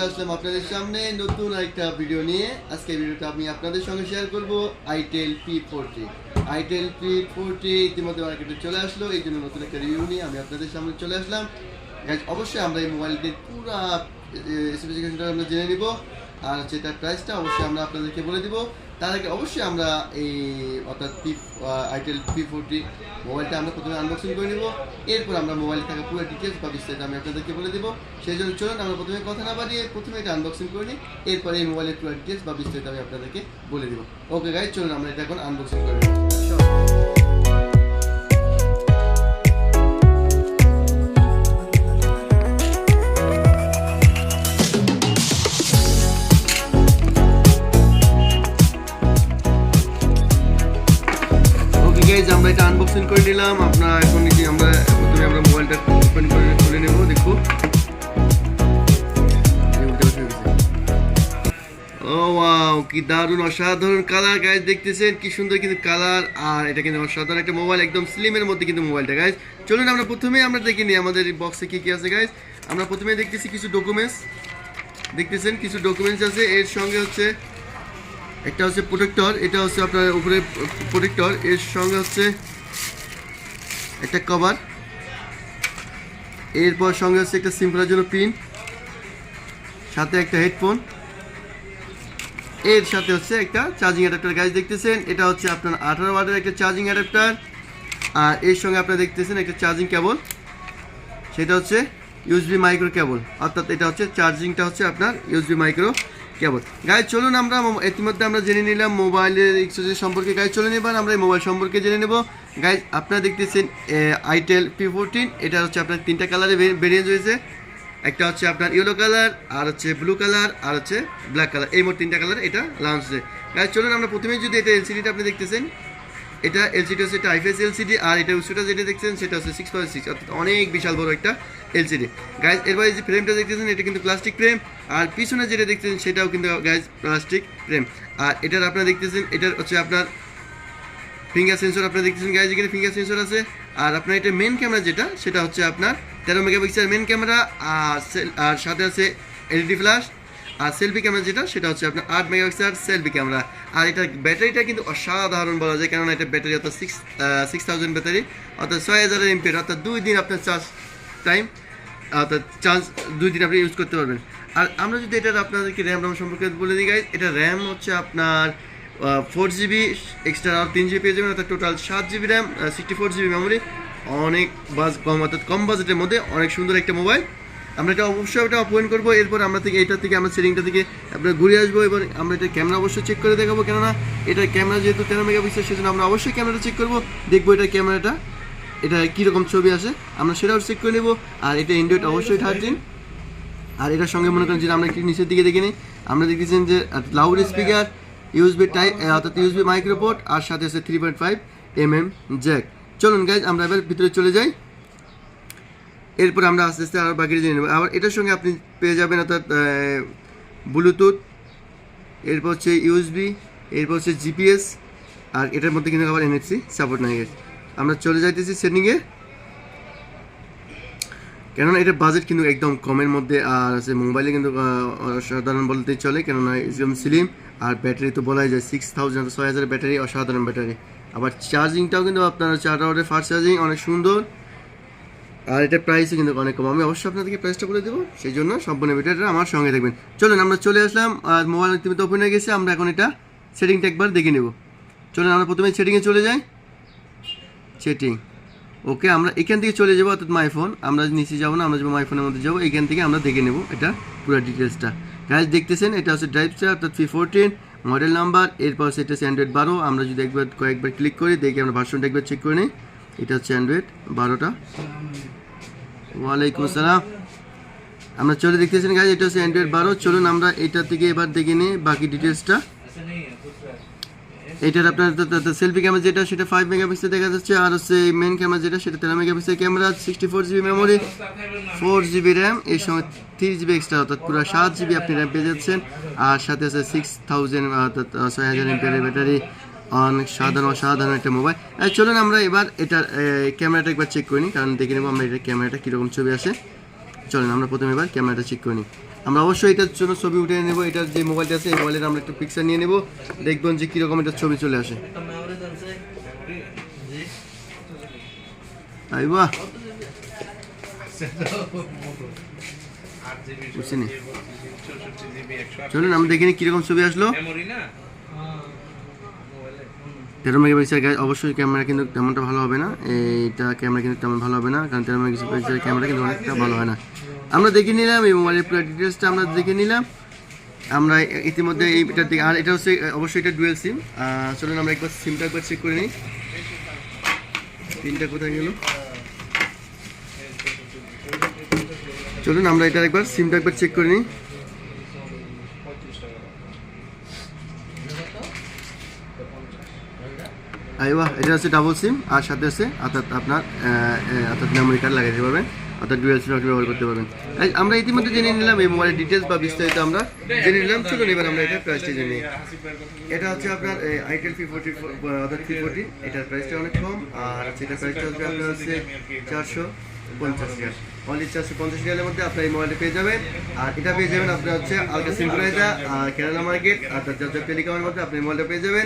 আসলাম আপনাদের সামনে নতুন একটা ভিডিও নিয়ে। আজকে ভিডিওটা আমি আপনাদের সঙ্গে শেয়ার করব Itel P40। Itel P40 ইতিমধ্যে মার্কেটে চলে আসলো, এই জন্য নতুন একটা রিভিউ নিয়ে আমি আপনাদের সামনে চলে আসলাম। অবশ্যই আমরা এই মোবাইলটির পুরো স্পেসিফিকেশনটা আমরা জেনে নিব, আর যেটার প্রাইসটা অবশ্যই আমরা আপনাদেরকে বলে দিব। তার আগে অবশ্যই আমরা এই অর্থাৎ Itel P40 মোবাইলটা আমরা প্রথমে আনবক্সিং করে নিব, এরপর আমরা মোবাইলে থাকা পুরো ডিটেলস বা বিস্তারিত আমি আপনাদেরকে বলে দেবো। সেই জন্য চলুন আমরা প্রথমে কথা না বাড়িয়ে প্রথমে এটা আনবক্সিং করে নিই, এরপরে এই মোবাইলের পুরো ডিটেলস বা বিস্তারিত আমি আপনাদেরকে বলে দেবো। ওকে গাইজ, চলুন আমরা এটা এখন আনবক্সিং করে নিই। আমরা এটা আনবক্সিং করে নিলাম। আপনার এখন আমরা প্রথমে আমরা মোবাইলটা ওপেন করে খুলে নেব। দেখো, ও ওয়াও, কি দারুণ অসাধারণ কালার গাইজ, দেখতেছেন কি সুন্দর কিন্তু কালার। আর এটা কিন্তু অসাধারণ একটা মোবাইল, একদম স্লিমের মধ্যে কিন্তু মোবাইলটা গাইজ। চলুন আমরা প্রথমে আমরা দেখে নিই আমাদের বক্সে কি কি আছে গাইজ। আমরা প্রথমে দেখতেছি কিছু ডকুমেন্টস, দেখতেছেন কিছু ডকুমেন্টস আছে। এর সঙ্গে হচ্ছে একটা হচ্ছে প্রোটেক্টর, এটা হচ্ছে আপনার উপরে প্রোটেক্টর, এর সঙ্গে হচ্ছে একটা কভার, এরপর সঙ্গে হচ্ছে একটা সিম করার জন্য পিন, সাথে একটা হেডফোন, এর সাথে হচ্ছে একটা চার্জিং অ্যাডাপ্টার গাইজ। দেখতেছেন এটা হচ্ছে আপনার 18 ওয়াটের একটা চার্জিং অ্যাডাপ্টার। আর এর সঙ্গে আপনারা দেখতেছেন একটা চার্জিং কেবল, সেটা হচ্ছে ইউএসবি মাইক্রো কেবল, অর্থাৎ এটা হচ্ছে চার্জিংটা হচ্ছে আপনার ইউএসবি মাইক্রো কেবল। গাইজ চলুন আমরা ইতিমধ্যে আমরা জেনে নিলাম মোবাইলের এক্সেসরিজ সম্পর্কে। গাইজ চলুন এবার আমরা এই মোবাইল সম্পর্কে জেনে নেব। গাইজ আপনারা দেখতেছেন Itel P40, এটা হচ্ছে আপনার তিনটা কালারে ভেরিয়েন্ট রয়েছে। একটা হচ্ছে আপনার ইয়েলো কালার, আর হচ্ছে ব্লু কালার, আর হচ্ছে ব্ল্যাক কালার, এই মোট তিনটা কালার এটা লঞ্চ হয়েছে। গাইজ চলুন আমরা প্রথমে যদি এটা এলসিডিটা আপনি দেখতেছেন, এটা এলসিডি হচ্ছে এটা আইপিএস এলসিডি, আর এটা উচ্চটা যেটা দেখছেন সেটা হচ্ছে 6.6, অর্থাৎ অনেক বিশাল বড় একটা এলসিডি। গাইজ এরপরে যে ফ্রেমটা দেখতেছেন এটা কিন্তু প্লাস্টিক ফ্রেম, আর পিছনে যেটা দেখতেছেন সেটাও কিন্তু গাইজ প্লাস্টিক ফ্রেম। আর এটার আপনারা দেখতেছেন এটার হচ্ছে আপনার ফিঙ্গার সেন্সর, আপনারা দেখতেছেন গাইজ এখানে ফিঙ্গার সেন্সর আছে। আর আপনার এটা মেন ক্যামেরা যেটা সেটা হচ্ছে আপনার 13 মেগাপিক্সেল মেন ক্যামেরা, আর সাথে আছে এলইডি ফ্ল্যাশ। আর সেলফি ক্যামেরা যেটা সেটা হচ্ছে আপনার 8 মেগাপিক্সেল সেলফি ক্যামেরা। আর এটার ব্যাটারিটা কিন্তু অসাধারণ বলা যায়, কেননা এটা ব্যাটারি অর্থাৎ 6000 ব্যাটারি, অর্থাৎ 6000 এমপিআর, অর্থাৎ 2 দিন আপনার চার্জ টাইম, অর্থাৎ চার্জ 2 দিন আপনি ইউজ করতে পারবেন। আর আমরা যদি এটার আপনাদেরকে র্যাম সম্পর্কে বলে দিই গাইজ, এটা র্যাম হচ্ছে আপনার 4GB এক্সট্রা আর 3GB পেয়ে যাবেন, অর্থাৎ total 7GB RAM, 64GB memory. অনেক কম, অর্থাৎ কম বাজেটের মধ্যে অনেক সুন্দর একটা মোবাইল। আমরা এটা অবশ্যই ওটা ওপেন করবো, এরপর আমরা এটা থেকে আমরা সেটিংটা থেকে আপনার ঘুরে আসবো। এবার আমরা এটা ক্যামেরা অবশ্যই চেক করে দেখাবো, কেননা এটার ক্যামেরা যেহেতু 13 মেগাপিক্সেল, সেজন্য আমরা অবশ্যই ক্যামেরাটা চেক করবো, দেখবো এটার ক্যামেরাটা এটা কীরকম ছবি আসে আমরা সেটাও চেক করে নেবো। আর এটা অ্যান্ড্রয়েড অবশ্যই 13। আর এটার সঙ্গে মনে করেন যে আমরা একটু নিচের দিকে দেখে নিই, আমরা দেখতেছেন যে লাউড স্পিকার, ইউএসবি টাইপ অর্থাৎ ইউএসবি মাইক্রোপোর্ট, আর সাথে আছে 3.5mm জ্যাক। চলুন গাইজ আমরা এবার ভিতরে চলে যাই, এরপর আমরা আস্তে আস্তে আরও বাকি জেনে নেব। আবার এটার সঙ্গে আপনি পেয়ে যাবেন অর্থাৎ ব্লুটুথ, এরপর হচ্ছে ইউএসবি, এরপর হচ্ছে জিপিএস, আর এটার মধ্যে কিন্তু আবার NFC সাপোর্ট নাই গেছে। আমরা চলে যাইতেছি সেটিংয়ে, কেননা এটার বাজেট কিন্তু একদম কমের মধ্যে, আর আছে মোবাইলে কিন্তু অসাধারণ বলতেই চলে, কেননা একদম স্লিম। আর ব্যাটারি তো বলাই যায় 6000 ব্যাটারি, অসাধারণ ব্যাটারি। আবার চার্জিংটাও কিন্তু আপনার 4 আওয়ারের ফাস্ট চার্জিং, অনেক সুন্দর। আর এটার প্রাইসও কিন্তু অনেক কম, আমি অবশ্যই আপনাদেরকে প্রাইসটা বলে দেবো, সেই জন্য সম্পূর্ণ ভিডিওটা আমার সঙ্গে দেখবেন। চলুন আমরা চলে আসলাম, আর মোবাইল ইতিমধ্যে ওপেন হয়ে গেছে। আমরা এখন এটা সেটিংটা একবার দেখে নেব। চলুন আমরা প্রথমে সেটিংয়ে চলে যাই, সেটিং। ওকে, আমরা এখান থেকে চলে যাবো, অর্থাৎ মাই ফোন। আমরা নিচে যাবো না, আমরা যাবো মাই ফোনের মধ্যে যাবো, এখান থেকে আমরা দেখে নেব এটা পুরো ডিটেলসটা। গাইজ দেখতেছেন এটা হচ্ছে ড্রাইভটা, অর্থাৎ P14 মডেল নাম্বার, এরপর সেটা হচ্ছে অ্যান্ড্রয়েড 12। আমরা যদি কয়েকবার ক্লিক করি দেখি, আমরা ভার্সনটা একবার চেক করে নিই। এটা হচ্ছে অ্যান্ড্রয়েড 12টা। ওয়ালাইকুম আসসালাম। আমরা চলে দেখতেছেন গাইজ এটা হচ্ছে অ্যান্ড্রয়েড 12। চলুন আমরা এটা থেকে এবার দেখে নিই বাকি ডিটেলসটা। এটার আপনার সেলফি ক্যামেরা যেটা সেটা 5 মেগাপিক্সেল দেখা যাচ্ছে, আর হচ্ছে মেন ক্যামেরা যেটা সেটা 13 megapixel camera, 64GB memory, 4GB RAM, এর সঙ্গে 3GB এক্সট্রা, অর্থাৎ পুরো 7GB আপনি র্যাম পেয়ে যাচ্ছেন। আর সাথে আছে 6000 অর্থাৎ 6000 এমপিআর ব্যাটারি, অনেক অসাধারণ একটা মোবাইল। চলুন আমরা এবার এটার ক্যামেরাটা একবার চেক করে নিই, কারণ দেখে নেবো আমরা এটার ক্যামেরাটা কীরকম ছবি আসে। চলুন আমরা প্রথমে এবার ক্যামেরাটা চেক করে নিই। আমরা অবশ্যই এটার জন্য ছবি উঠে নেব। এটার যে মোবাইলটা আছে এই মোবাইলের আমরা একটু পিকচার নিয়ে নেব, দেখবেন যে কীরকম এটার ছবি চলে আসে। আইবা বুঝছিনি, চলুন আমরা দেখিনি কীরকম ছবি আসলো। 13 মেগাপিক্সেল গাইজ, অবশ্যই ক্যামেরা কিন্তু তেমনটা ভালো হবে না, এইটা ক্যামেরা কিন্তু তেমন ভালো হবে না, কারণ 13 মেগাপিক্সেল ক্যামেরা কিন্তু অনেকটা ভালো হয় না। আমরা দেখে নিলাম এই মোবাইলের পুরো ডিটেলসটা আমরা দেখে নিলাম। আমরা ইতিমধ্যে এইটার দিকে, আর এটা হচ্ছে অবশ্যই এটা ডুয়েল সিম। চলুন আমরা একবার সিমটা একবার চেক করে নিই। পিনটা কোথায় গেল? চলুন আমরা এটার একবার সিমটা একবার চেক করে নিই। আইবা, এটা হচ্ছে ডাবল সিম, আর সাথে আছে অর্থাৎ আপনার মেমোরি কার্ড লাগাতে পারবেন, অর্থাৎ ডুয়েল সিম ব্যবহার করতে পারবেন। আমরা ইতিমধ্যে জেনে নিলাম এই মোবাইলের ডিটেলস বা বিস্তারিত আমরা জেনে নিলাম। চলুন এবার আমরা এটার প্রাইসটা জেনে নিই। এটা হচ্ছে আপনার Itel P40 অর্থাৎ P40, এটার প্রাইসটা অনেক কম, আর এটার প্রাইসটা হচ্ছে আপনার হচ্ছে 450 টাকা। অনলি 450 টাকার মধ্যে আপনার এই মোবাইলটা পেয়ে যাবেন। আর এটা পেয়ে যাবেন আপনার হচ্ছে আলকা সিঙ্গুলাইজা আর কেরালা মার্কেট অর্থাৎ যার টেলিকমের মধ্যে আপনি এই মোবাইলটা পেয়ে যাবেন।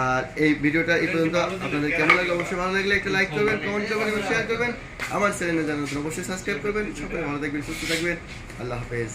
আর এই ভিডিওটা এই পর্যন্ত আপনাদের কেমন লাগলো, অবশ্যই ভালো লাগলে একটা লাইক করবেন, কমেন্ট করবেন এবং শেয়ার করবেন। আমার চ্যানেলে জানার জন্য অবশ্যই সাবস্ক্রাইব করবেন। সকলে ভালো থাকবেন, সুস্থ থাকবেন। আল্লাহ হাফেজ।